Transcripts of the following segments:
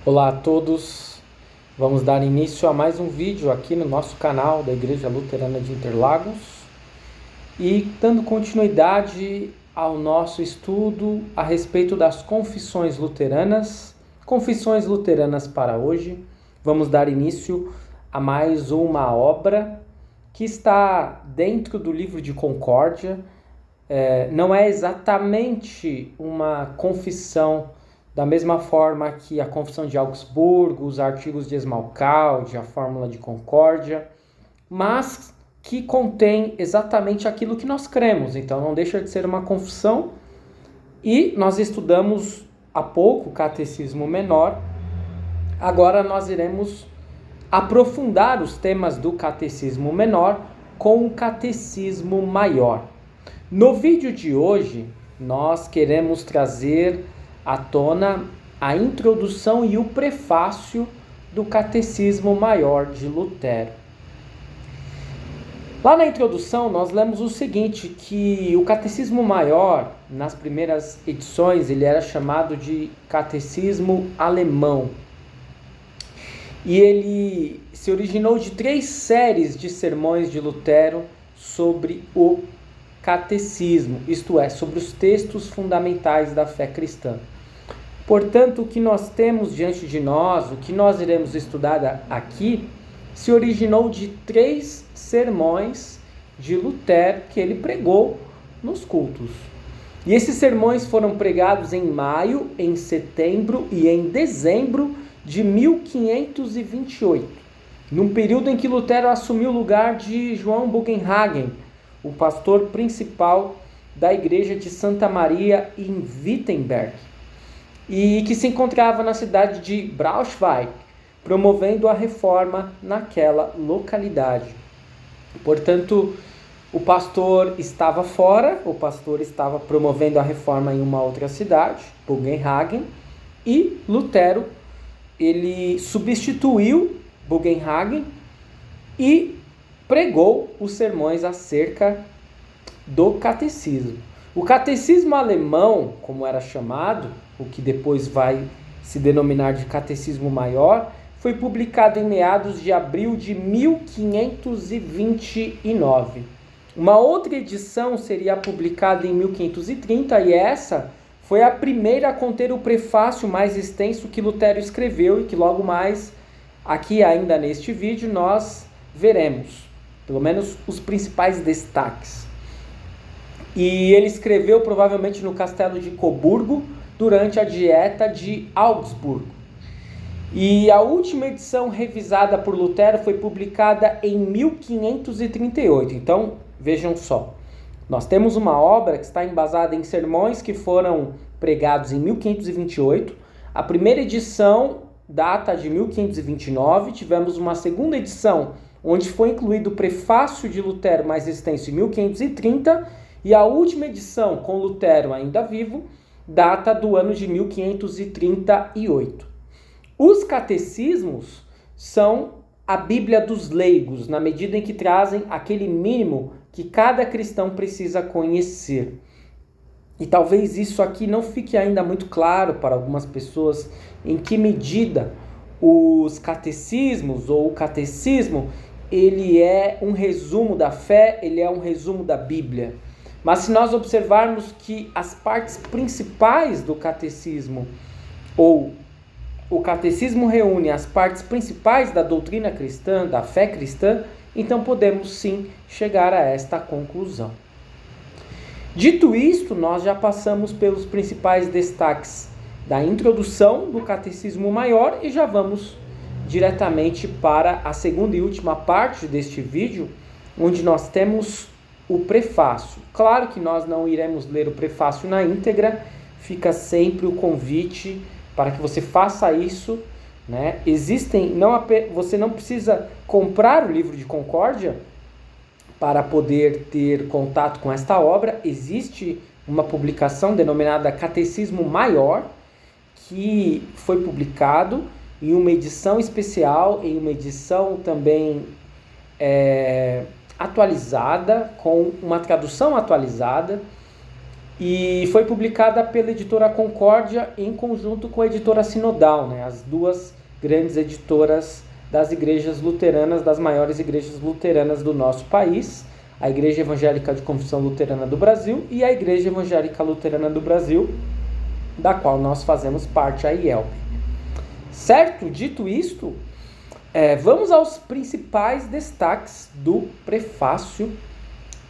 Olá a todos, vamos dar início a mais um vídeo aqui no nosso canal da Igreja Luterana de Interlagos e dando continuidade ao nosso estudo a respeito das confissões luteranas para hoje. Vamos dar início a mais uma obra que está dentro do livro de Concórdia. Não é exatamente uma confissão da mesma forma que a Confissão de Augsburgo, os artigos de Esmalcalde, a Fórmula de Concórdia, mas que contém exatamente aquilo que nós cremos. Então não deixa de ser uma confissão. E nós estudamos há pouco o Catecismo Menor. Agora nós iremos aprofundar os temas do Catecismo Menor com o Catecismo Maior. No vídeo de hoje, nós queremos trazer à tona a introdução e o prefácio do Catecismo Maior de Lutero. Lá na introdução, nós lemos o seguinte, que o Catecismo Maior, nas primeiras edições, ele era chamado de Catecismo Alemão. E ele se originou de 3 séries de sermões de Lutero sobre o catecismo, isto é, sobre os textos fundamentais da fé cristã. Portanto, o que nós temos diante de nós, o que nós iremos estudar aqui, se originou de 3 sermões de Lutero que ele pregou nos cultos. E esses sermões foram pregados em maio, em setembro e em dezembro de 1528, num período em que Lutero assumiu o lugar de João Bugenhagen, o pastor principal da igreja de Santa Maria em Wittenberg, e que se encontrava na cidade de Braunschweig, promovendo a reforma naquela localidade. Portanto, o pastor estava fora, o pastor estava promovendo a reforma em uma outra cidade, Bugenhagen, e Lutero, ele substituiu Bugenhagen e pregou os sermões acerca do catecismo. O catecismo alemão, como era chamado, o que depois vai se denominar de Catecismo Maior, foi publicado em meados de abril de 1529. Uma outra edição seria publicada em 1530 e essa foi a primeira a conter o prefácio mais extenso que Lutero escreveu e que logo mais, aqui ainda neste vídeo, nós veremos, pelo menos os principais destaques. E ele escreveu provavelmente no castelo de Coburgo, durante a Dieta de Augsburgo. E a última edição revisada por Lutero foi publicada em 1538. Então, vejam só, nós temos uma obra que está embasada em sermões que foram pregados em 1528. A primeira edição data de 1529. Tivemos uma segunda edição, onde foi incluído o prefácio de Lutero mais extenso em 1530. E a última edição, com Lutero ainda vivo, data do ano de 1538. Os catecismos são a Bíblia dos leigos, na medida em que trazem aquele mínimo que cada cristão precisa conhecer. E talvez isso aqui não fique ainda muito claro para algumas pessoas em que medida os catecismos ou o catecismo, ele é um resumo da fé, ele é um resumo da Bíblia. Mas se nós observarmos que as partes principais do catecismo, ou o catecismo reúne as partes principais da doutrina cristã, da fé cristã, então podemos sim chegar a esta conclusão. Dito isto, nós já passamos pelos principais destaques da introdução do Catecismo Maior e já vamos diretamente para a segunda e última parte deste vídeo, onde nós temos o prefácio. Claro que nós não iremos ler o prefácio na íntegra, fica sempre o convite para que você faça isso, né? Você não precisa comprar o livro de Concórdia para poder ter contato com esta obra. Existe uma publicação denominada Catecismo Maior, que foi publicado em uma edição especial, em uma edição também atualizada, com uma tradução atualizada, e foi publicada pela editora Concórdia em conjunto com a editora Sinodal, né? As duas grandes editoras das igrejas luteranas, das maiores igrejas luteranas do nosso país, a Igreja Evangélica de Confissão Luterana do Brasil e a Igreja Evangélica Luterana do Brasil, da qual nós fazemos parte, a IELP. Certo? Dito isto, vamos aos principais destaques do prefácio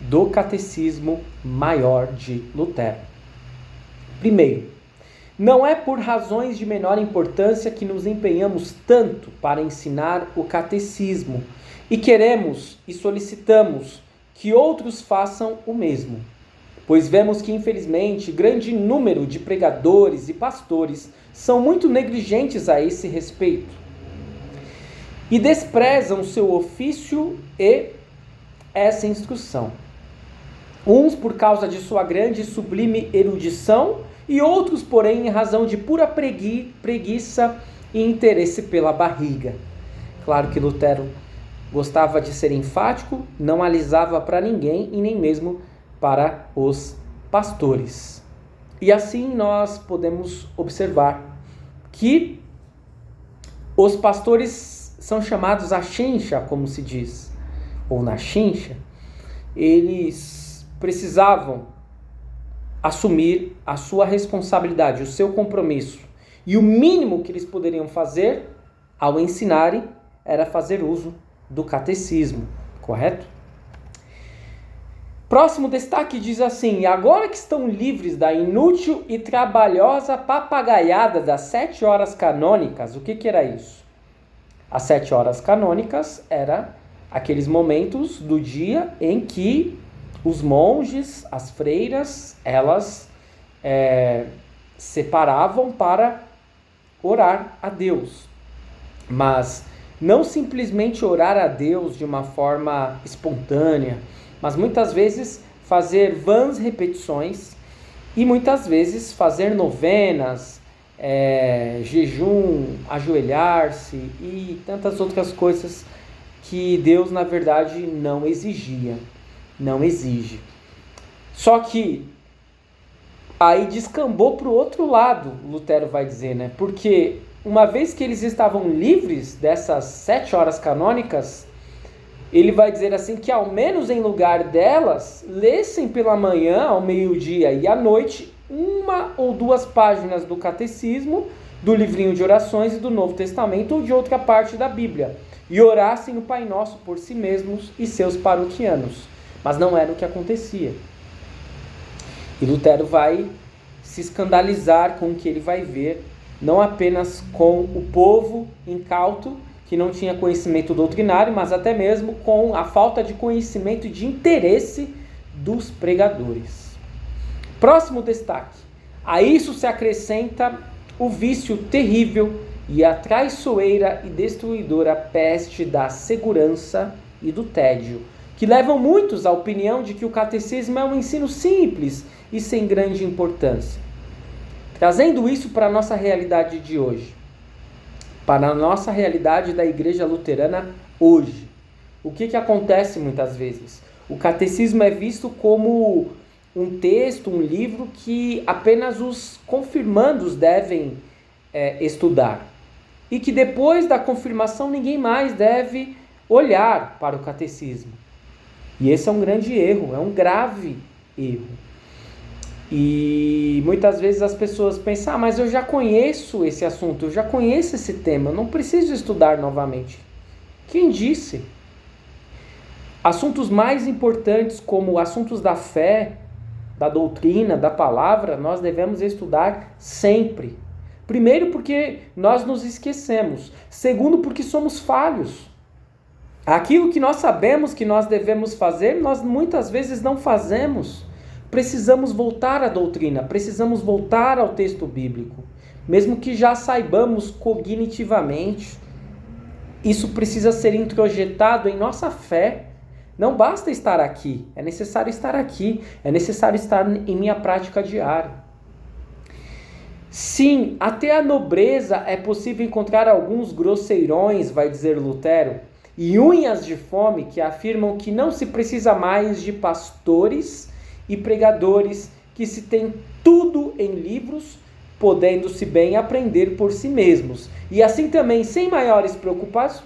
do Catecismo Maior de Lutero. Primeiro, não é por razões de menor importância que nos empenhamos tanto para ensinar o catecismo e queremos e solicitamos que outros façam o mesmo, pois vemos que, infelizmente, grande número de pregadores e pastores são muito negligentes a esse respeito e desprezam seu ofício e essa instrução. Uns por causa de sua grande e sublime erudição, e outros, porém, em razão de pura preguiça e interesse pela barriga. Claro que Lutero gostava de ser enfático, não alisava para ninguém e nem mesmo para os pastores. E assim nós podemos observar que os pastores são chamados a chincha, como se diz, ou na chincha. Eles precisavam assumir a sua responsabilidade, o seu compromisso. E o mínimo que eles poderiam fazer ao ensinarem era fazer uso do catecismo, correto? Próximo destaque diz assim: agora que estão livres da inútil e trabalhosa papagaiada das 7 horas canônicas, o que era isso? As 7 horas canônicas eram aqueles momentos do dia em que os monges, as freiras, elas separavam para orar a Deus. Mas não simplesmente orar a Deus de uma forma espontânea, mas muitas vezes fazer vãs repetições e muitas vezes fazer novenas, jejum, ajoelhar-se e tantas outras coisas que Deus, na verdade, não exigia. Não exige. Só que aí descambou para o outro lado, Lutero vai dizer, né? Porque uma vez que eles estavam livres dessas 7 horas canônicas, ele vai dizer assim que ao menos em lugar delas, lessem pela manhã, ao meio-dia e à noite, 1 ou 2 páginas do catecismo, do livrinho de orações e do Novo Testamento ou de outra parte da Bíblia, e orassem o Pai Nosso por si mesmos e seus paroquianos. Mas não era o que acontecia. E Lutero vai se escandalizar com o que ele vai ver, não apenas com o povo incauto, que não tinha conhecimento doutrinário, mas até mesmo com a falta de conhecimento e de interesse dos pregadores. Próximo destaque. A isso se acrescenta o vício terrível e a traiçoeira e destruidora peste da segurança e do tédio, que levam muitos à opinião de que o catecismo é um ensino simples e sem grande importância. Trazendo isso para a nossa realidade de hoje, para a nossa realidade da Igreja Luterana hoje, o que acontece muitas vezes? O catecismo é visto como um texto, um livro que apenas os confirmandos devem estudar. E que depois da confirmação ninguém mais deve olhar para o catecismo. E esse é um grande erro, é um grave erro. E muitas vezes as pessoas pensam, mas eu já conheço esse assunto, eu já conheço esse tema, eu não preciso estudar novamente. Quem disse? Assuntos mais importantes, como assuntos da fé, da doutrina, da palavra, nós devemos estudar sempre. Primeiro, porque nós nos esquecemos. Segundo, porque somos falhos. Aquilo que nós sabemos que nós devemos fazer, nós muitas vezes não fazemos. Precisamos voltar à doutrina, precisamos voltar ao texto bíblico. Mesmo que já saibamos cognitivamente, isso precisa ser introjetado em nossa fé. Não basta estar aqui, é necessário estar aqui, é necessário estar em minha prática diária. Sim, até a nobreza é possível encontrar alguns grosseirões, vai dizer Lutero, e unhas de fome que afirmam que não se precisa mais de pastores e pregadores que se tem tudo em livros, podendo-se bem aprender por si mesmos. E assim também, sem maiores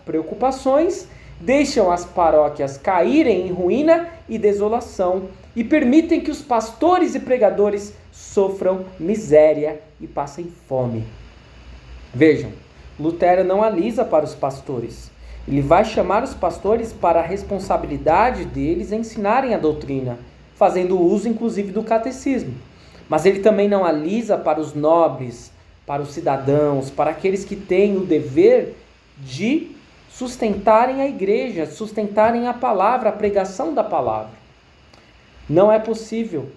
preocupações, deixam as paróquias caírem em ruína e desolação e permitem que os pastores e pregadores sofram miséria e passem fome. Vejam, Lutero não alisa para os pastores. Ele vai chamar os pastores para a responsabilidade deles ensinarem a doutrina, fazendo uso inclusive do catecismo. Mas ele também não alisa para os nobres, para os cidadãos, para aqueles que têm o dever de sustentarem a igreja, sustentarem a palavra, a pregação da palavra. Não é possível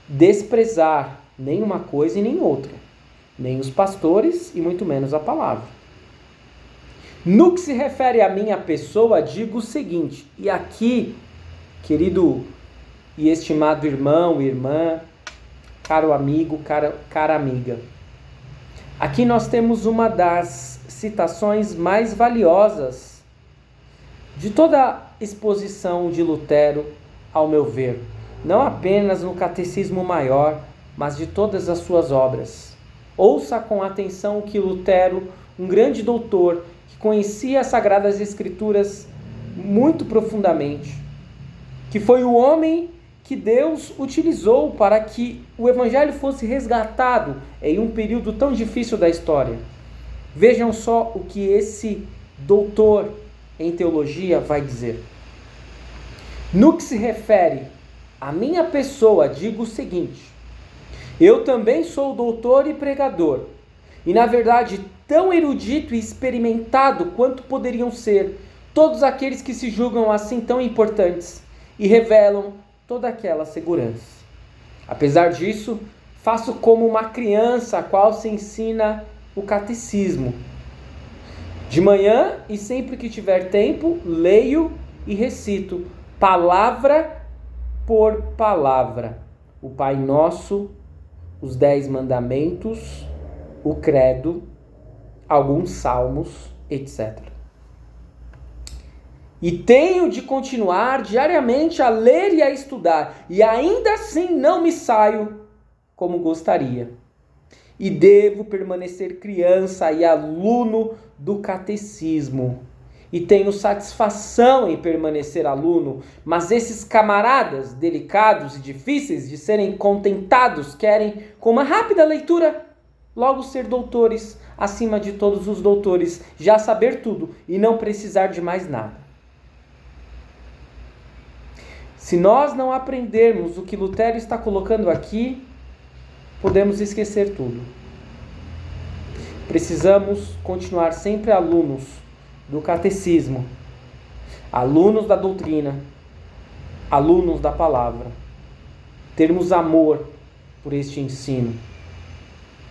desprezar nem uma coisa e nem outra, nem os pastores e muito menos a palavra. No que se refere à minha pessoa, digo o seguinte, e aqui, querido e estimado irmão, irmã, caro amigo, cara amiga, aqui nós temos uma das citações mais valiosas de toda a exposição de Lutero, ao meu ver, não apenas no Catecismo Maior, mas de todas as suas obras. Ouça com atenção que Lutero, um grande doutor, que conhecia as Sagradas Escrituras muito profundamente, que foi o homem que Deus utilizou para que o Evangelho fosse resgatado em um período tão difícil da história. Vejam só o que esse doutor em teologia vai dizer. No que se refere à minha pessoa, digo o seguinte: eu também sou doutor e pregador, e na verdade tão erudito e experimentado quanto poderiam ser todos aqueles que se julgam assim tão importantes e revelam toda aquela segurança. Apesar disso, faço como uma criança a qual se ensina o catecismo. De manhã e sempre que tiver tempo, leio e recito, palavra por palavra, o Pai Nosso, os 10 mandamentos, o credo, alguns salmos, etc. E tenho de continuar diariamente a ler e a estudar, e ainda assim não me saio como gostaria. E devo permanecer criança e aluno do catecismo. E tenho satisfação em permanecer aluno, mas esses camaradas delicados e difíceis de serem contentados querem, com uma rápida leitura, logo ser doutores, acima de todos os doutores, já saber tudo e não precisar de mais nada. Se nós não aprendermos o que Lutero está colocando aqui, podemos esquecer tudo. Precisamos continuar sempre alunos do catecismo, alunos da doutrina, alunos da palavra. Termos amor por este ensino.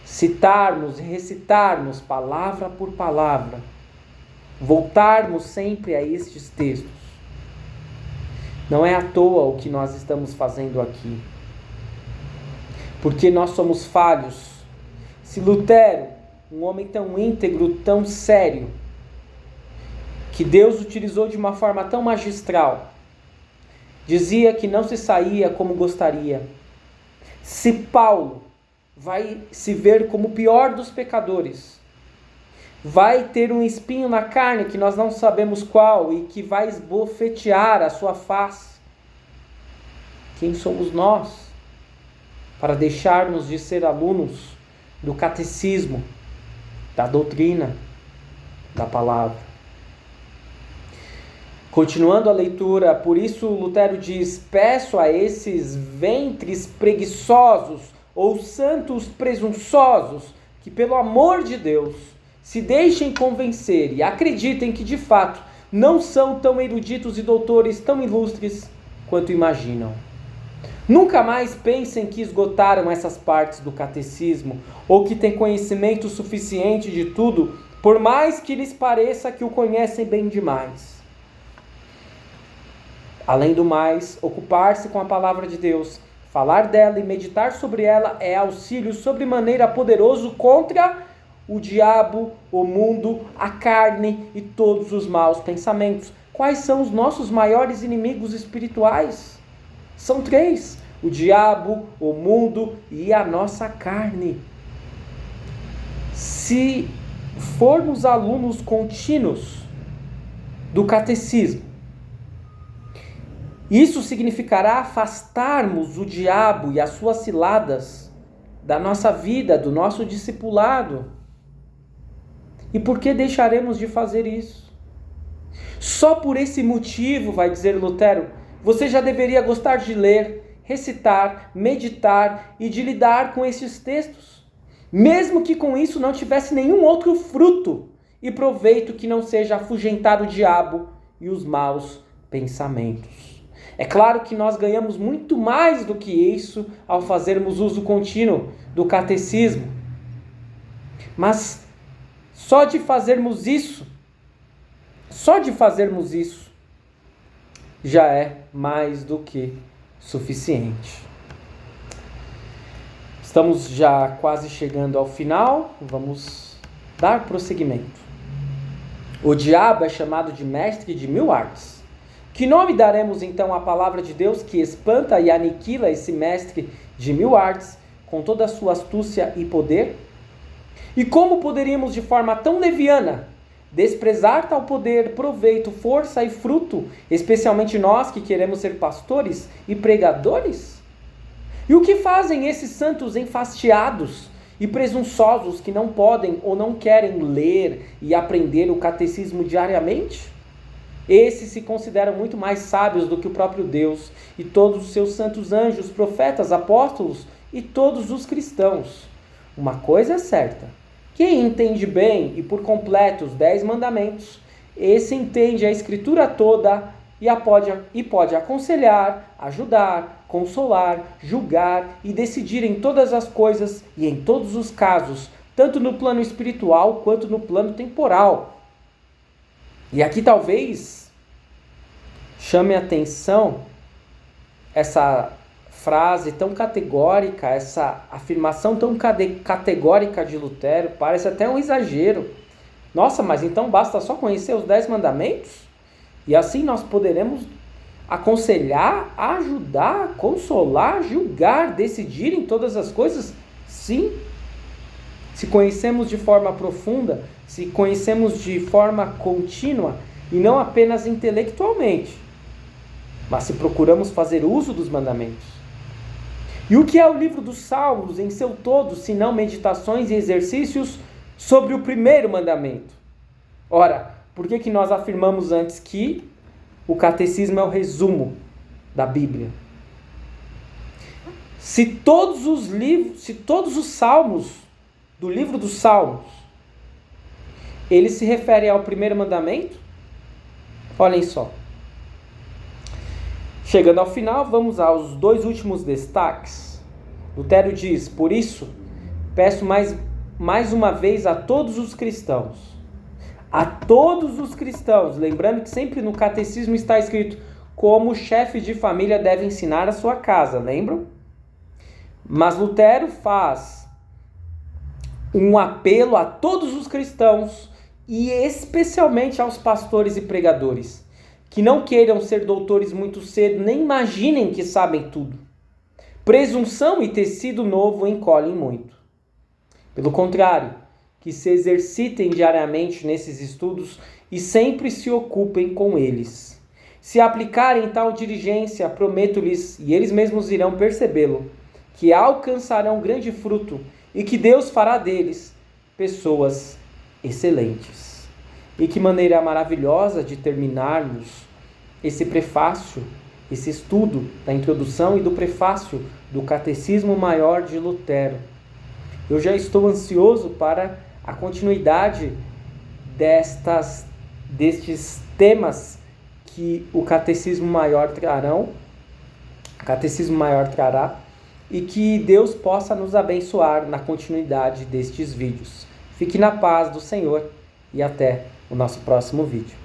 Citarmos e recitarmos palavra por palavra. Voltarmos sempre a estes textos. Não é à toa o que nós estamos fazendo aqui. Porque nós somos falhos. Se Lutero, um homem tão íntegro, tão sério, que Deus utilizou de uma forma tão magistral, dizia que não se saía como gostaria. Se Paulo vai se ver como o pior dos pecadores, vai ter um espinho na carne que nós não sabemos qual e que vai esbofetear a sua face, quem somos nós para deixarmos de ser alunos do catecismo, da doutrina, da palavra? Continuando a leitura, por isso Lutero diz: peço a esses ventres preguiçosos ou santos presunçosos que, pelo amor de Deus, se deixem convencer e acreditem que, de fato, não são tão eruditos e doutores tão ilustres quanto imaginam. Nunca mais pensem que esgotaram essas partes do catecismo ou que têm conhecimento suficiente de tudo, por mais que lhes pareça que o conhecem bem demais. Além do mais, ocupar-se com a palavra de Deus, falar dela e meditar sobre ela é auxílio sobremaneira poderoso contra o diabo, o mundo, a carne e todos os maus pensamentos. Quais são os nossos maiores inimigos espirituais? São 3. o diabo, o mundo e a nossa carne. Se formos alunos contínuos do catecismo, isso significará afastarmos o diabo e as suas ciladas da nossa vida, do nosso discipulado. E por que deixaremos de fazer isso? Só por esse motivo, vai dizer Lutero, você já deveria gostar de ler, recitar, meditar e de lidar com esses textos, mesmo que com isso não tivesse nenhum outro fruto e proveito que não seja afugentar o diabo e os maus pensamentos. É claro que nós ganhamos muito mais do que isso ao fazermos uso contínuo do catecismo. Mas só de fazermos isso, já é mais do que suficiente. Estamos já quase chegando ao final, vamos dar prosseguimento. O diabo é chamado de mestre de mil artes. Que nome daremos então à palavra de Deus que espanta e aniquila esse mestre de mil artes com toda a sua astúcia e poder? E como poderíamos de forma tão leviana desprezar tal poder, proveito, força e fruto, especialmente nós que queremos ser pastores e pregadores? E o que fazem esses santos enfastiados e presunçosos que não podem ou não querem ler e aprender o catecismo diariamente? Esses se consideram muito mais sábios do que o próprio Deus e todos os seus santos anjos, profetas, apóstolos e todos os cristãos. Uma coisa é certa: quem entende bem e por completo os 10 mandamentos, esse entende a Escritura toda e pode aconselhar, ajudar, consolar, julgar e decidir em todas as coisas e em todos os casos, tanto no plano espiritual quanto no plano temporal. E aqui talvez chame a atenção essa frase tão categórica, essa afirmação tão categórica de Lutero, parece até um exagero. Nossa, mas então basta só conhecer os 10 mandamentos? E assim nós poderemos aconselhar, ajudar, consolar, julgar, decidir em todas as coisas? Sim. Se conhecemos de forma profunda, se conhecemos de forma contínua e não apenas intelectualmente, mas se procuramos fazer uso dos mandamentos. E o que é o livro dos Salmos em seu todo, senão meditações e exercícios sobre o primeiro mandamento? Ora, por que nós afirmamos antes que o catecismo é o resumo da Bíblia? Se todos os salmos do livro dos Salmos, ele se refere ao primeiro mandamento, olhem só. Chegando ao final, vamos aos 2 últimos destaques. Lutero diz: por isso, peço mais uma vez a todos os cristãos, lembrando que sempre no catecismo está escrito como o chefe de família deve ensinar a sua casa, lembram? Mas Lutero faz um apelo a todos os cristãos e especialmente aos pastores e pregadores, que não queiram ser doutores muito cedo, nem imaginem que sabem tudo. Presunção e tecido novo encolhem muito. Pelo contrário, que se exercitem diariamente nesses estudos e sempre se ocupem com eles. Se aplicarem tal diligência, prometo-lhes, e eles mesmos irão percebê-lo, que alcançarão grande fruto e que Deus fará deles pessoas excelentes. E que maneira maravilhosa de terminarmos esse prefácio, esse estudo da introdução e do prefácio do Catecismo Maior de Lutero. Eu já estou ansioso para a continuidade destes temas que o Catecismo Maior trará, e que Deus possa nos abençoar na continuidade destes vídeos. Fique na paz do Senhor e até o nosso próximo vídeo.